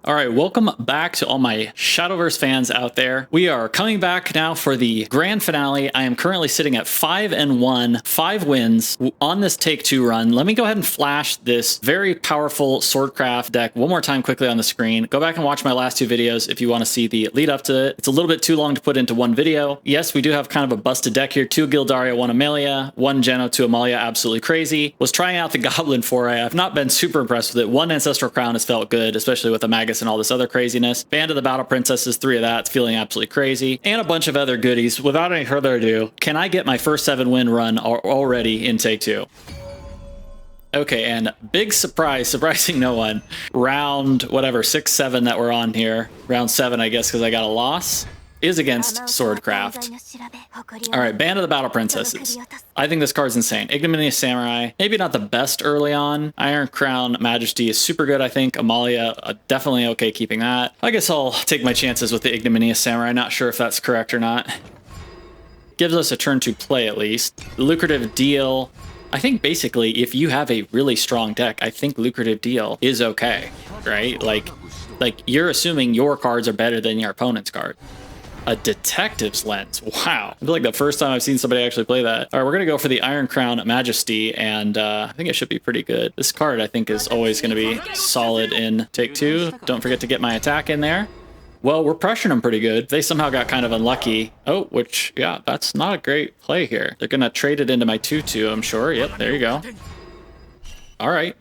All right, welcome back to all my Shadowverse fans out there. We are coming back now for the grand finale. I am currently sitting at 5-1, 5 wins on this take 2 run. Let me go ahead and flash this very powerful Swordcraft deck one more time quickly on the screen. Go back and watch my last 2 videos if you want to see the lead up to it. It's a little bit too long to put into one video. Yes, we do have kind of a busted deck here. 2 Gildaria, 1 Amelia, 1 Geno, 2 Amalia, absolutely crazy. Was trying out the Goblin Foray. I've not been super impressed with it. 1 Ancestral Crown has felt good, especially with the Magus and all this other craziness. Band of the Battle Princesses, 3 of that, it's feeling absolutely crazy. And a bunch of other goodies. Without any further ado, can I get my first 7-win run already in take 2? Okay, and big surprise, surprising no one. Round, whatever, 6, 7 that we're on here. Round 7, I guess, because I got a loss, is against Swordcraft. All right, Band of the Battle Princesses. I think this card's insane. Ignominious Samurai, maybe not the best early on. Iron Crown Majesty is super good, I think. Amalia, definitely okay keeping that. I guess I'll take my chances with the Ignominious Samurai. Not sure if that's correct or not. Gives us a turn to play at least. Lucrative Deal. I think basically if you have a really strong deck, I think Lucrative Deal is okay, right? Like you're assuming your cards are better than your opponent's card. A Detective's Lens. Wow. I feel like the first time I've seen somebody actually play that. All right, we're going to go for the Iron Crown Majesty, and I think it should be pretty good. This card, I think, is always going to be solid in take 2. Don't forget to get my attack in there. Well, we're pressuring them pretty good. They somehow got kind of unlucky. Oh, which, yeah, that's not a great play here. They're going to trade it into my 2-2, I'm sure. Yep, there you go. All right,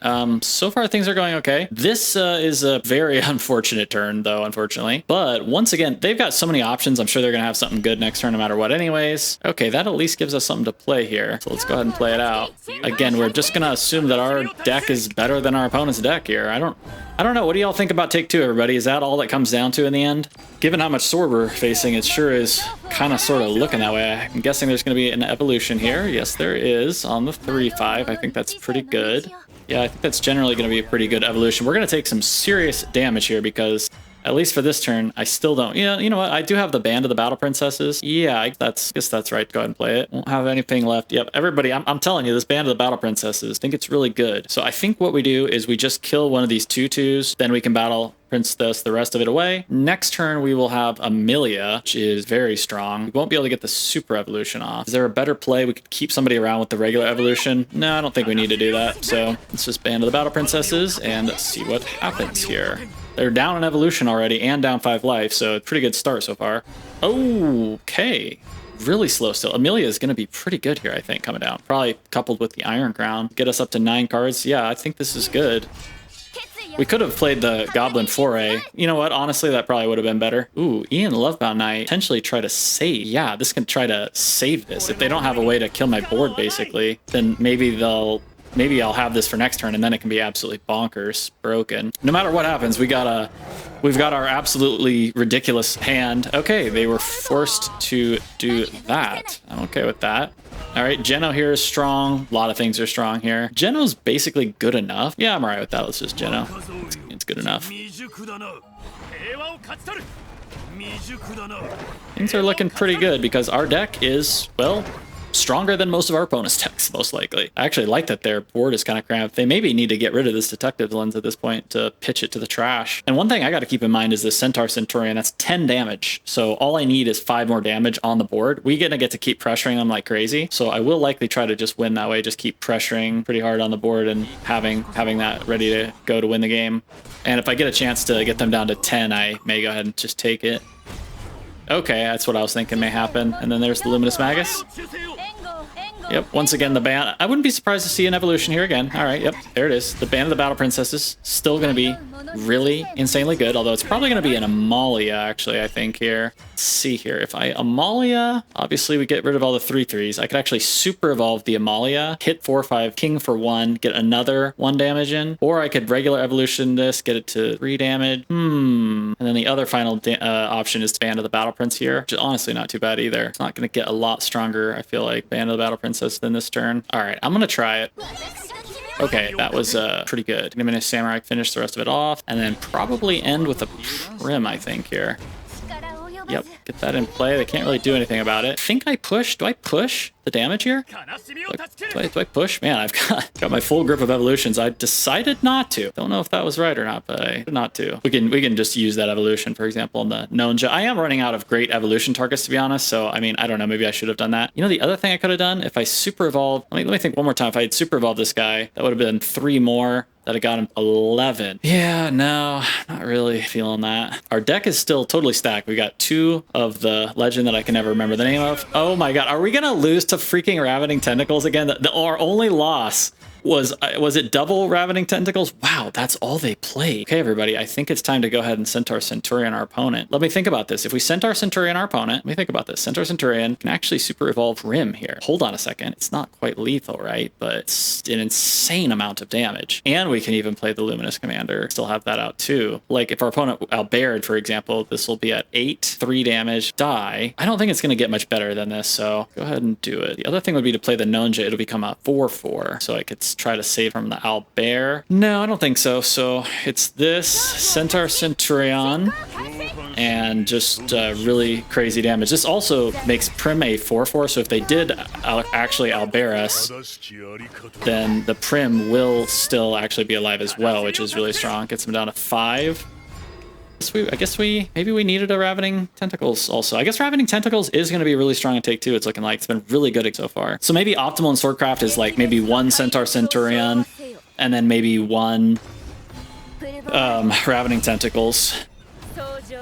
so far things are going okay. This is a very unfortunate turn, though, unfortunately. But once again, they've got so many options. I'm sure they're going to have something good next turn no matter what anyways. Okay, that at least gives us something to play here. So let's go ahead and play it out. Again, we're just going to assume that our deck is better than our opponent's deck here. I don't know. What do y'all think about take 2, everybody? Is that all that comes down to in the end? Given how much sword we're facing, it sure is kind of sort of looking that way. I'm guessing there's going to be an evolution here. Yes, there is on the 3-5. I think that's pretty good. Yeah, I think that's generally going to be a pretty good evolution. We're going to take some serious damage here because, at least for this turn, I still don't... Yeah, you know what? I do have the Band of the Battle Princesses. Yeah, I guess that's right. Go ahead and play it. Won't have anything left. Yep, everybody, I'm telling you, this Band of the Battle Princesses, I think it's really good. So I think what we do is we just kill one of these 2/2s, then we can battle Princess the rest of it away. Next turn, we will have Amelia, which is very strong. We won't be able to get the super evolution off. Is there a better play? We could keep somebody around with the regular evolution. No, I don't think we need to do that. So let's just Band of the Battle Princesses and see what happens here. They're down an evolution already and down 5 life, so pretty good start so far. Okay. Really slow still. Amelia is going to be pretty good here, I think, coming down. Probably coupled with the Iron Crown. Get us up to 9 cards. Yeah, I think this is good. We could have played the Goblin Foray. You know what? Honestly, that probably would have been better. Ooh, Ian Lovebound Knight. Potentially try to save. Yeah, this can try to save this. If they don't have a way to kill my board, basically, then maybe I'll have this for next turn, and then it can be absolutely bonkers broken. No matter what happens, we've got our absolutely ridiculous hand. Okay, they were forced to do that. I'm okay with that. All right, Geno here is strong. A lot of things are strong here. Geno's basically good enough. Yeah, I'm all right with that. Let's just Geno. It's good enough. Things are looking pretty good because our deck is, well, stronger than most of our opponents' decks, most likely. I actually like that their board is kind of cramped. They maybe need to get rid of this Detective Lens at this point to pitch it to the trash. And one thing I got to keep in mind is this Centaur Centurion. That's 10 damage. So all I need is 5 more damage on the board. We're going to get to keep pressuring them like crazy. So I will likely try to just win that way. Just keep pressuring pretty hard on the board and having that ready to go to win the game. And if I get a chance to get them down to 10, I may go ahead and just take it. Okay, that's what I was thinking may happen. And then there's the Luminous Magus. Yep, once again, the band. I wouldn't be surprised to see an evolution here again. All right, yep, there it is. The Band of the Battle Princesses, still going to be really insanely good, although it's probably going to be an Amalia, actually, I think, here. Let's see here. If I Amalia, obviously we get rid of all the 3/3s. I could actually super evolve the Amalia, hit 4/5, king for 1, get another 1 damage in, or I could regular evolution this, get it to 3 damage. And then the other final option is Band of the Battle Prince here, which is honestly not too bad either. It's not going to get a lot stronger, I feel like, Band of the Battle Princess than this turn. All right, I'm going to try it. Okay, that was pretty good. Ignominious Samurai, finish the rest of it off, and then probably end with a Prim, I think, here. Yep, get that in play. They can't really do anything about it. I think I push. Do I push the damage here? Do I push? Man, I've got my full grip of evolutions. I decided not to. Don't know if that was right or not, but I did not to. We can just use that evolution, for example, in the Nonja. I am running out of great evolution targets, to be honest. So, I mean, I don't know. Maybe I should have done that. You know, the other thing I could have done, if I super evolved, let me think one more time. If I had super evolved this guy, that would have been 3 more. That I got him 11. Yeah, no, not really feeling that. Our deck is still totally stacked. We got 2 of the legend that I can never remember the name of. Oh my god, are we gonna lose to freaking Ravening Tentacles again? Our only loss was it double Ravening Tentacles? Wow, that's all they played. Okay, everybody, I think it's time to go ahead and Centaur Centurion our opponent. Let me think about this. If we Centaur Centurion our opponent, let me think about this. Centaur Centurion can actually super evolve Rim here. Hold on a second. It's not quite lethal, right? But it's an insane amount of damage. And we can even play the Luminous Commander. Still have that out too. Like if our opponent Albared, for example, this will be at 8, 3 damage, die. I don't think it's going to get much better than this, so go ahead and do it. The other thing would be to play the Nonja. It'll become a 4/4, so I could try to save from the Owlbear. No, I don't think so. So it's this Centaur Centurion and just really crazy damage. This also makes Prim a 4/4, so if they did actually Owlbear us, then the Prim will still actually be alive as well, which is really strong. Gets them down to 5. I guess maybe we needed a Ravening Tentacles also. I guess Ravening Tentacles is going to be really strong in take 2. It's looking like it's been really good so far. So maybe optimal in Swordcraft is like maybe 1 Centaur Centurion and then maybe 1 Ravening Tentacles.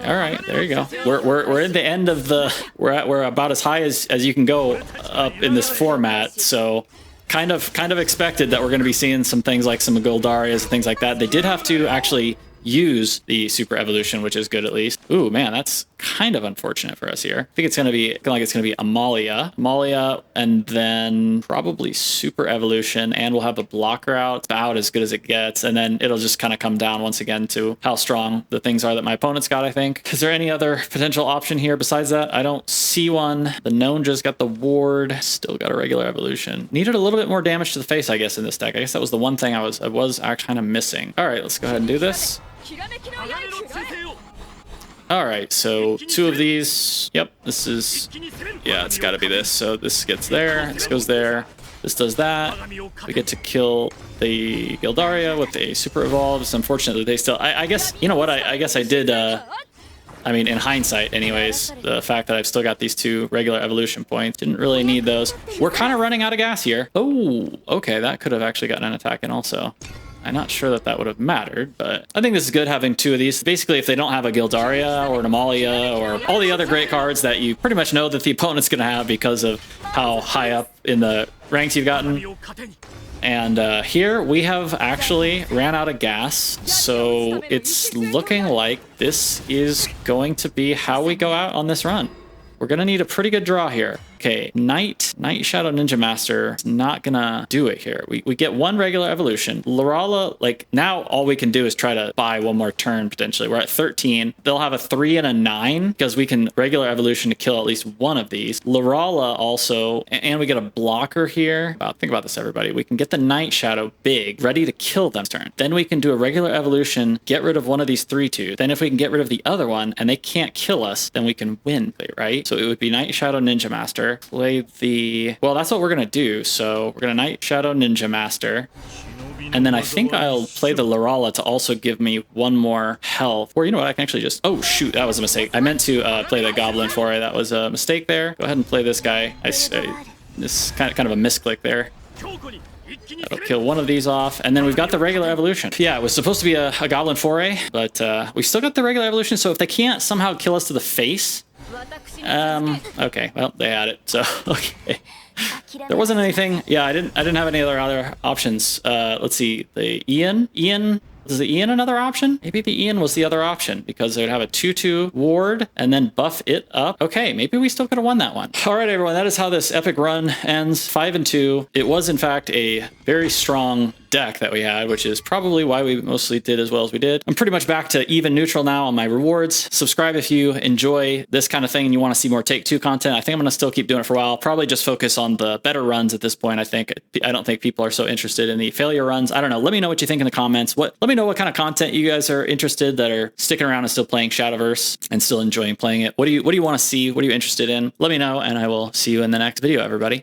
All right, there you go. We're in the end of the we're about as high as you can go up in this format. So kind of expected that we're going to be seeing some things like some Goldarias and things like that. They did have to actually use the super evolution, which is good at least. Ooh, man, that's kind of unfortunate for us here. I think it's going to be Amalia, and then probably super evolution, and we'll have a blocker out. It's about as good as it gets, and then it'll just kind of come down once again to how strong the things are that my opponent's got, I think. Is there any other potential option here besides that? I don't see one. The Nonja's got the ward, still got a regular evolution. Needed a little bit more damage to the face, I guess, in this deck. I guess that was the one thing I was actually kind of missing. All right, let's go ahead and do this. All right, so 2 of these. Yep, this is, yeah, it's got to be this. So this gets there, this goes there, this does that. We get to kill the Gildaria with a super evolve. It's unfortunate that they still, I guess, you know what, I guess I did, I mean, in hindsight anyways, the fact that I've still got these 2 regular evolution points, didn't really need those. We're kind of running out of gas here. Oh, okay, that could have actually gotten an attack in also. I'm not sure that would have mattered, but I think this is good having 2 of these. Basically, if they don't have a Gildaria or an Amalia or all the other great cards that you pretty much know that the opponent's going to have because of how high up in the ranks you've gotten. And here we have actually ran out of gas, so it's looking like this is going to be how we go out on this run. We're going to need a pretty good draw here. Okay, Night Shadow Ninja Master is not gonna do it here. We get 1 regular evolution. Lorala, like, now all we can do is try to buy 1 more turn, potentially. We're at 13. They'll have a 3 and a 9, because we can regular evolution to kill at least 1 of these. Lorala also, and we get a blocker here. Wow, think about this, everybody. We can get the Night Shadow big, ready to kill them turn. Then we can do a regular evolution, get rid of 1 of these 3/2. Then if we can get rid of the other one, and they can't kill us, then we can win, right? So it would be Night Shadow Ninja Master. Play the, well, that's what we're gonna do. So we're gonna Night Shadow Ninja Master, and then I think I'll play the Lorala to also give me 1 more health. Or you know what, I can actually just, oh shoot, that was a mistake. I meant to play the Goblin Foray. That was a mistake there. Go ahead and play this guy. This kind of a misclick there. That'll kill 1 of these off, and then we've got the regular evolution. Yeah, it was supposed to be a Goblin Foray, but we still got the regular evolution. So if they can't somehow kill us to the face, okay, well, they had it, so okay. There wasn't anything. Yeah, I didn't have any other options. Let's see, the Ian, is the Ian another option? Maybe the Ian was the other option because they would have a 2/2 ward and then buff it up. Okay, maybe we still could have won that one. All right, everyone, that is how this epic run ends, 5-2. It was in fact a very strong deck that we had, which is probably why we mostly did as well as we did. I'm pretty much back to even neutral now on my rewards. Subscribe if you enjoy this kind of thing and you want to see more Take Two content. I think I'm going to still keep doing it for a while. Probably just focus on the better runs at this point. I don't think people are so interested in the failure runs. I don't know. Let me know what you think in the comments. Let me know what kind of content you guys are interested that are sticking around and still playing Shadowverse and still enjoying playing it. What do you want to see? What are you interested in? Let me know, and I will see you in the next video, everybody.